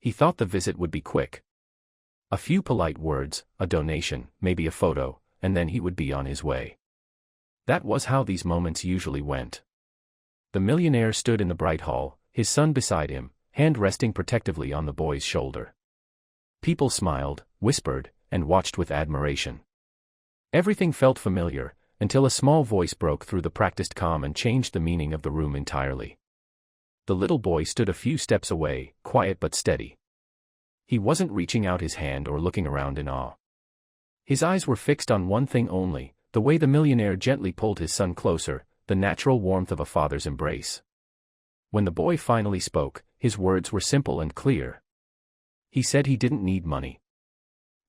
He thought the visit would be quick. A few polite words, a donation, maybe a photo, and then he would be on his way. That was how these moments usually went. The millionaire stood in the bright hall, his son beside him, hand resting protectively on the boy's shoulder. People smiled, whispered, and watched with admiration. Everything felt familiar, until a small voice broke through the practiced calm and changed the meaning of the room entirely. The little boy stood a few steps away, quiet but steady. He wasn't reaching out his hand or looking around in awe. His eyes were fixed on one thing only, the way the millionaire gently pulled his son closer, the natural warmth of a father's embrace. When the boy finally spoke, his words were simple and clear. He said he didn't need money.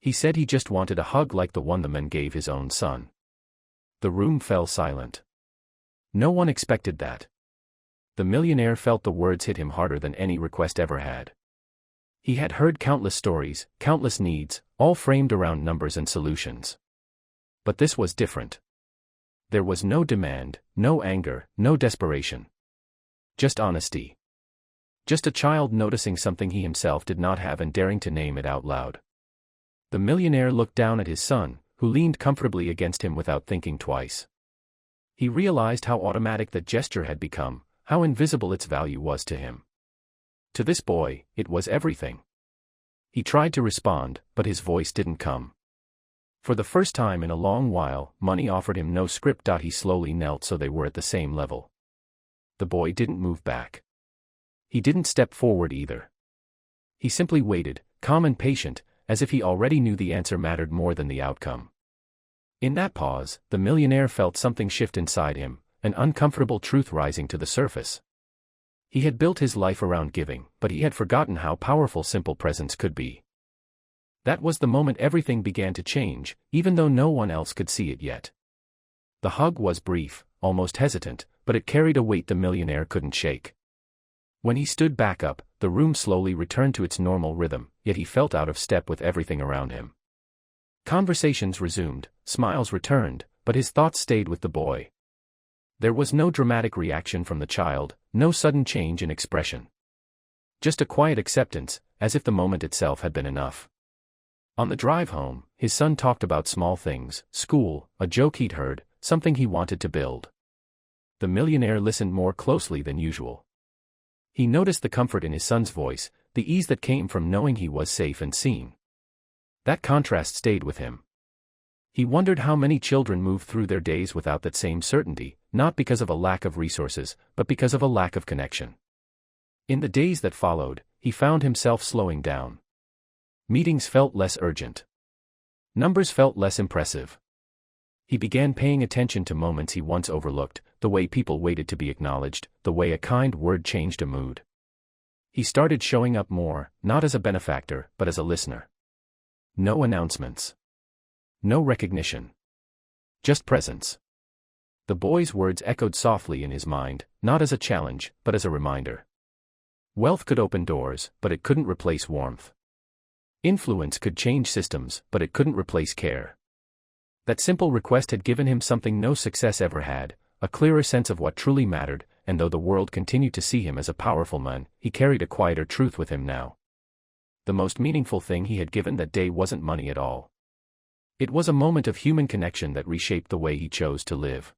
He said he just wanted a hug like the one the man gave his own son. The room fell silent. No one expected that. The millionaire felt the words hit him harder than any request ever had. He had heard countless stories, countless needs, all framed around numbers and solutions. But this was different. There was no demand, no anger, no desperation. Just honesty. Just a child noticing something he himself did not have and daring to name it out loud. The millionaire looked down at his son, who leaned comfortably against him without thinking twice. He realized how automatic that gesture had become, how invisible its value was to him. To this boy, it was everything. He tried to respond, but his voice didn't come. For the first time in a long while, money offered him no script. He slowly knelt so they were at the same level. The boy didn't move back. He didn't step forward either. He simply waited, calm and patient, as if he already knew the answer mattered more than the outcome. In that pause, the millionaire felt something shift inside him, an uncomfortable truth rising to the surface. He had built his life around giving, but he had forgotten how powerful simple presence could be. That was the moment everything began to change, even though no one else could see it yet. The hug was brief, almost hesitant, but it carried a weight the millionaire couldn't shake. When he stood back up, the room slowly returned to its normal rhythm, yet he felt out of step with everything around him. Conversations resumed, smiles returned, but his thoughts stayed with the boy. There was no dramatic reaction from the child, no sudden change in expression. Just a quiet acceptance, as if the moment itself had been enough. On the drive home, his son talked about small things, school, a joke he'd heard, something he wanted to build. The millionaire listened more closely than usual. He noticed the comfort in his son's voice, the ease that came from knowing he was safe and seen. That contrast stayed with him. He wondered how many children move through their days without that same certainty, not because of a lack of resources, but because of a lack of connection. In the days that followed, he found himself slowing down. Meetings felt less urgent. Numbers felt less impressive. He began paying attention to moments he once overlooked, the way people waited to be acknowledged, the way a kind word changed a mood. He started showing up more, not as a benefactor, but as a listener. No announcements. No recognition. Just presence. The boy's words echoed softly in his mind, not as a challenge, but as a reminder. Wealth could open doors, but it couldn't replace warmth. Influence could change systems, but it couldn't replace care. That simple request had given him something no success ever had, a clearer sense of what truly mattered, and though the world continued to see him as a powerful man, he carried a quieter truth with him now. The most meaningful thing he had given that day wasn't money at all. It was a moment of human connection that reshaped the way he chose to live.